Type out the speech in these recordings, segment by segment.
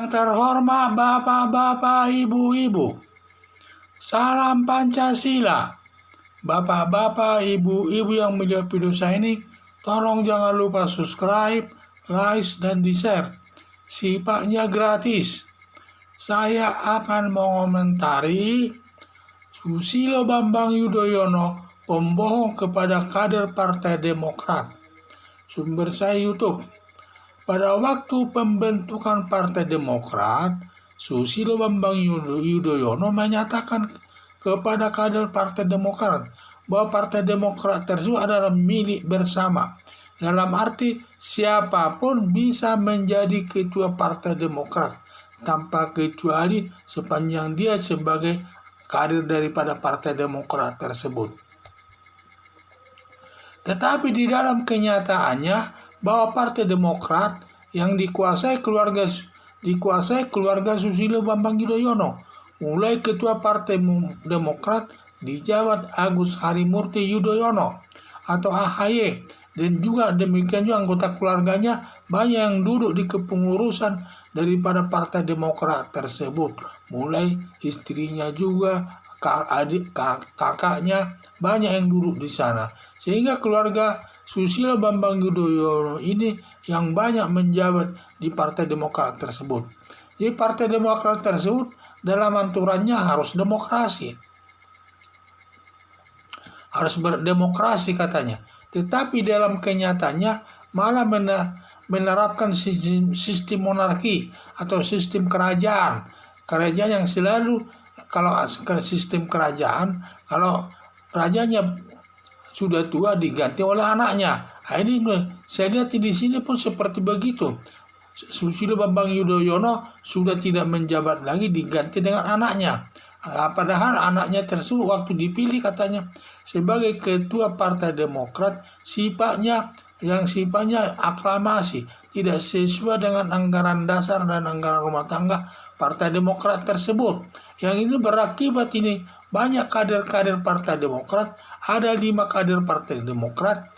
Yang terhormat bapak-bapak, ibu-ibu, salam Pancasila. Bapak-bapak, ibu-ibu yang melihat video saya ini, tolong jangan lupa subscribe, like, dan di-share. Sifatnya gratis. Saya akan mengomentari Susilo Bambang Yudhoyono, pembohong kepada kader Partai Demokrat. Sumber saya YouTube. Pada waktu pembentukan Partai Demokrat, Susilo Bambang Yudhoyono menyatakan kepada kader Partai Demokrat bahwa Partai Demokrat tersebut adalah milik bersama. Dalam arti siapapun bisa menjadi ketua Partai Demokrat tanpa kecuali sepanjang dia sebagai kader daripada Partai Demokrat tersebut. Tetapi di dalam kenyataannya bahwa Partai Demokrat yang dikuasai keluarga Susilo Bambang Yudhoyono, mulai ketua Partai Demokrat dijabat Agus Harimurti Yudhoyono atau AHY, dan juga demikian juga anggota keluarganya banyak yang duduk di kepengurusan daripada Partai Demokrat tersebut, mulai istrinya juga, kakaknya, banyak yang duduk di sana, sehingga keluarga Susilo Bambang Yudhoyono ini yang banyak menjabat di Partai Demokrat tersebut. Jadi Partai Demokrat tersebut dalam aturannya harus demokrasi, harus berdemokrasi katanya. Tetapi dalam kenyataannya malah menerapkan sistem monarki atau sistem kerajaan yang selalu, kalau sistem kerajaan, kalau rajanya sudah tua diganti oleh anaknya. Nah, ini saya lihat di sini pun seperti begitu. Susilo Bambang Yudhoyono sudah tidak menjabat lagi, diganti dengan anaknya. Padahal anaknya tersebut waktu dipilih katanya sebagai ketua Partai Demokrat sifatnya aklamasi, tidak sesuai dengan anggaran dasar dan anggaran rumah tangga Partai Demokrat tersebut. Yang ini berakibat ini banyak kader-kader Partai Demokrat, ada 5 kader Partai Demokrat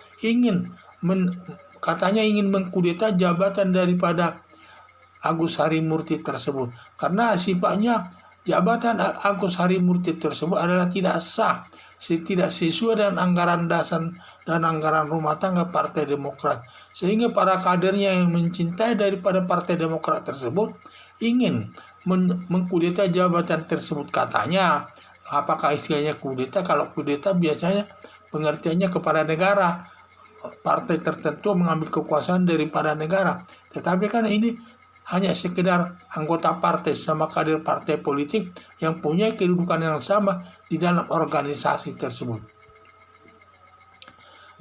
katanya ingin mengkudeta jabatan daripada Agus Harimurti tersebut, karena sifatnya jabatan Agus Harimurti tersebut adalah tidak sah, tidak sesuai dengan anggaran dasar dan anggaran rumah tangga Partai Demokrat, sehingga para kadernya yang mencintai daripada Partai Demokrat tersebut ingin mengkudeta jabatan tersebut katanya. Apakah istilahnya kudeta? Kalau kudeta biasanya pengertiannya kepada negara, partai tertentu mengambil kekuasaan daripada negara. Tetapi kan ini hanya sekedar anggota partai sama kader partai politik yang punya kedudukan yang sama di dalam organisasi tersebut.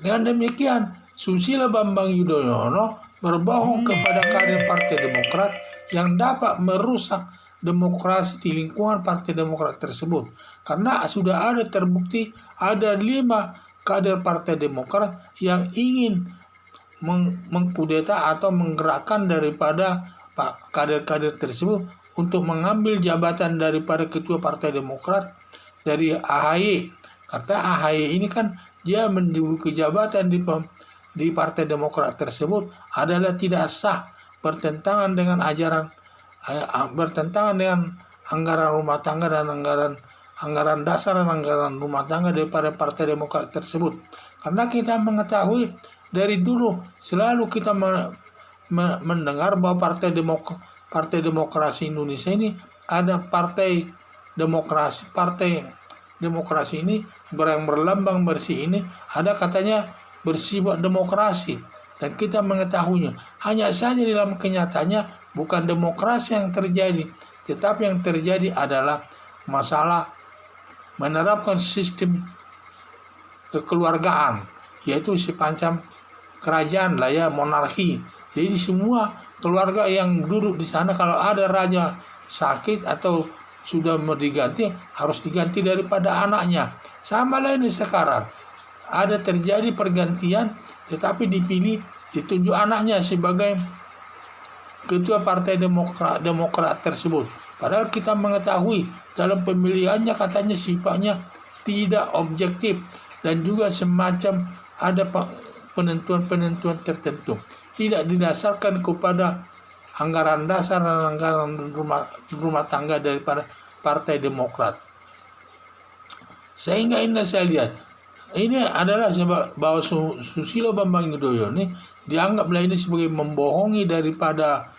Dengan demikian, Susilo Bambang Yudhoyono berbohong kepada kader Partai Demokrat yang dapat merusak demokrasi di lingkungan Partai Demokrat tersebut. Karena sudah ada terbukti ada 5 kader Partai Demokrat yang ingin mengkudeta atau menggerakkan daripada kader-kader tersebut untuk mengambil jabatan daripada ketua Partai Demokrat dari AHY. Karena AHY ini kan dia menduduki jabatan di Partai Demokrat tersebut adalah tidak sah, bertentangan dengan bertentangan dengan anggaran rumah tangga dan anggaran dasar dan anggaran rumah tangga daripada Partai Demokrat tersebut. Karena kita mengetahui dari dulu selalu kita mendengar bahwa Partai Demokrasi Indonesia ini ada Partai Demokrasi ini yang berlambang bersih ini ada katanya bersifat demokrasi, dan kita mengetahuinya. Hanya saja dalam kenyataannya bukan demokrasi yang terjadi, tetapi yang terjadi adalah masalah menerapkan sistem kekeluargaan, yaitu semacam kerajaan lah ya, monarki. Jadi semua keluarga yang duduk di sana, kalau ada raja sakit atau sudah mau diganti, harus diganti daripada anaknya. Sama lah ini sekarang, ada terjadi pergantian, tetapi ditunjuk anaknya sebagai ketua Partai Demokrat tersebut. Padahal kita mengetahui dalam pemilihannya katanya sifatnya tidak objektif dan juga semacam ada penentuan-penentuan tertentu, tidak didasarkan kepada anggaran dasar dan anggaran rumah tangga daripada Partai Demokrat. Sehingga ini saya lihat, ini adalah sebab bahwa Susilo Bambang Yudhoyono dianggaplah ini sebagai membohongi daripada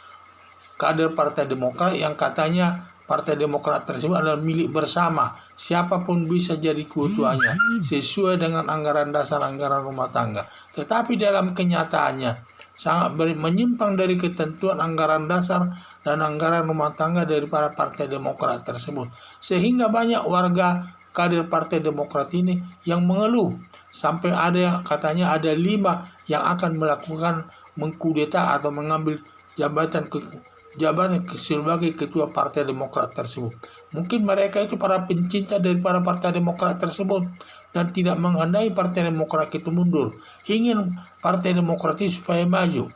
kader Partai Demokrat yang katanya Partai Demokrat tersebut adalah milik bersama. Siapapun bisa jadi ketuanya sesuai dengan anggaran dasar anggaran rumah tangga. Tetapi dalam kenyataannya sangat menyimpang dari ketentuan anggaran dasar dan anggaran rumah tangga daripada Partai Demokrat tersebut. Sehingga banyak warga kader Partai Demokrat ini yang mengeluh. Sampai ada yang katanya ada 5 yang akan melakukan mengkudeta atau mengambil jabatan sebagai ketua Partai Demokrat tersebut. Mungkin mereka itu para pencinta daripada Partai Demokrat tersebut dan tidak menghendaki Partai Demokrat itu mundur. Ingin Partai Demokrat itu supaya maju.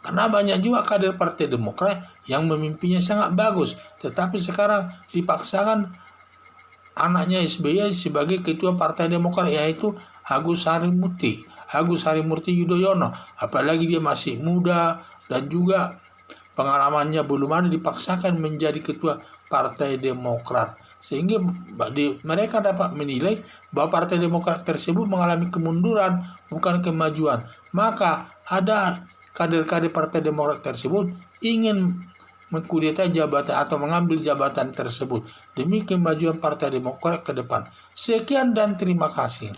Karena banyak juga kader Partai Demokrat yang memimpinnya sangat bagus, tetapi sekarang dipaksakan anaknya SBY sebagai ketua Partai Demokrat, yaitu Agus Harimurti Yudhoyono. Apalagi dia masih muda dan juga pengalamannya belum ada, dipaksakan menjadi ketua Partai Demokrat. Sehingga mereka dapat menilai bahwa Partai Demokrat tersebut mengalami kemunduran, bukan kemajuan. Maka ada kader-kader Partai Demokrat tersebut ingin mengkudeta jabatan atau mengambil jabatan tersebut demi kemajuan Partai Demokrat ke depan. Sekian dan terima kasih.